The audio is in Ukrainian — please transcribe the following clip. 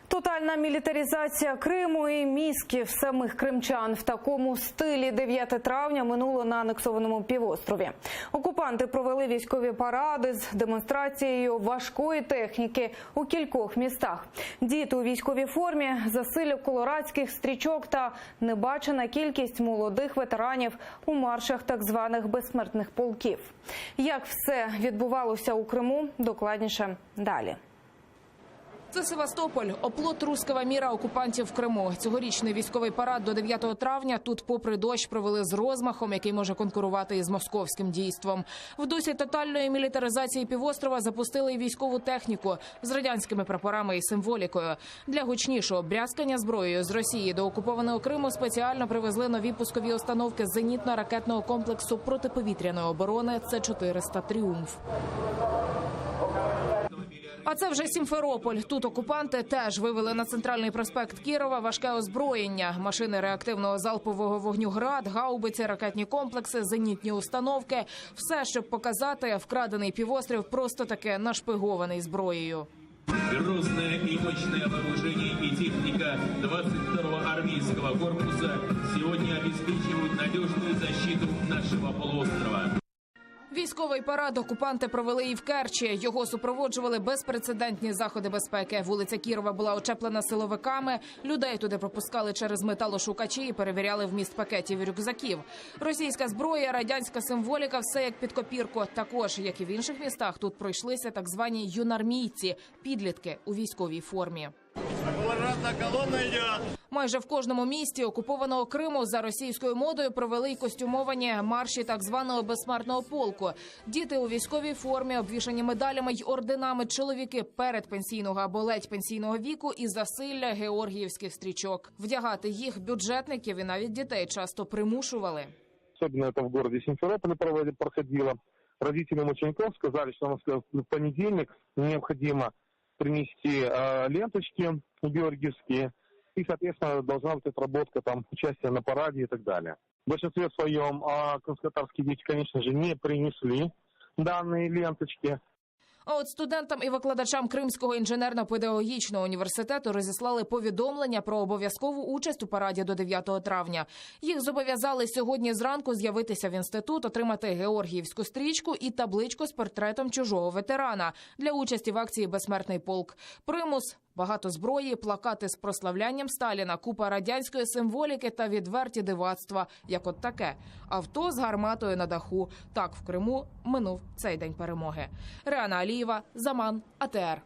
Тотальна мілітаризація Криму і мізків самих кримчан. В такому стилі 9 травня минуло на анексованому півострові. Окупанти провели військові паради з демонстрацією важкої техніки у кількох містах. Діти у військовій формі, засилля колорадських стрічок та небачена кількість молодих ветеранів у маршах так званих безсмертних полків. Як все відбувалося у Криму, докладніше далі. Це Севастополь – оплот руського міра окупантів в Криму. Цьогорічний військовий парад до 9 травня тут попри дощ провели з розмахом, який може конкурувати із московським дійством. В дусі тотальної мілітаризації півострова запустили й військову техніку з радянськими прапорами і символікою. Для гучнішого брязкання зброєю з Росії до окупованого Криму спеціально привезли нові пускові установки з зенітно-ракетного комплексу протиповітряної оборони С-400 «Тріумф». А це вже Сімферополь. Тут окупанти теж вивели на центральний проспект Кірова важке озброєння. Машини реактивного залпового вогню «Град», гаубиці, ракетні комплекси, зенітні установки. Все, щоб показати, вкрадений півострів просто таки нашпигований зброєю. Грозное и мощное вооружение и техника 22-го армейского корпуса сегодня обеспечивают надежную защиту нашего полуострова. Військовий парад окупанти провели і в Керчі. Його супроводжували безпрецедентні заходи безпеки. Вулиця Кірова була очеплена силовиками. Людей туди пропускали через металошукачі і перевіряли вміст пакетів і рюкзаків. Російська зброя, радянська символіка – все як під копірку. Також, як і в інших містах, тут пройшлися так звані юнармійці – підлітки у військовій формі. Майже в кожному місті окупованого Криму за російською модою провели й костюмовані марші так званого безсмертного полку. Діти у військовій формі, обвішані медалями й орденами, чоловіки передпенсійного або ледь пенсійного віку і засилля георгіївських стрічок. Вдягати їх бюджетників і навіть дітей часто примушували. Особенно это в городе Симферополе проходило. Родителям учеников сказали, что в понедельник необходимо принести ленточки георгиевские, и, соответственно, должна быть отработка, там, участие на параде и так далее. В большинстве своем крымскотатарские дети, конечно же, не принесли данные ленточки. А от студентам і викладачам Кримського інженерно-педагогічного університету розіслали повідомлення про обов'язкову участь у параді до 9 травня. Їх зобов'язали сьогодні зранку з'явитися в інститут, отримати георгіївську стрічку і табличку з портретом чужого ветерана для участі в акції «Безсмертний полк». Примус, багато зброї, плакати з прославлянням Сталіна, купа радянської символіки та відверті дивацтва, як от таке. Авто з гарматою на даху. Так в Криму минув цей день перемоги. Реана Алієва, Заман, АТР.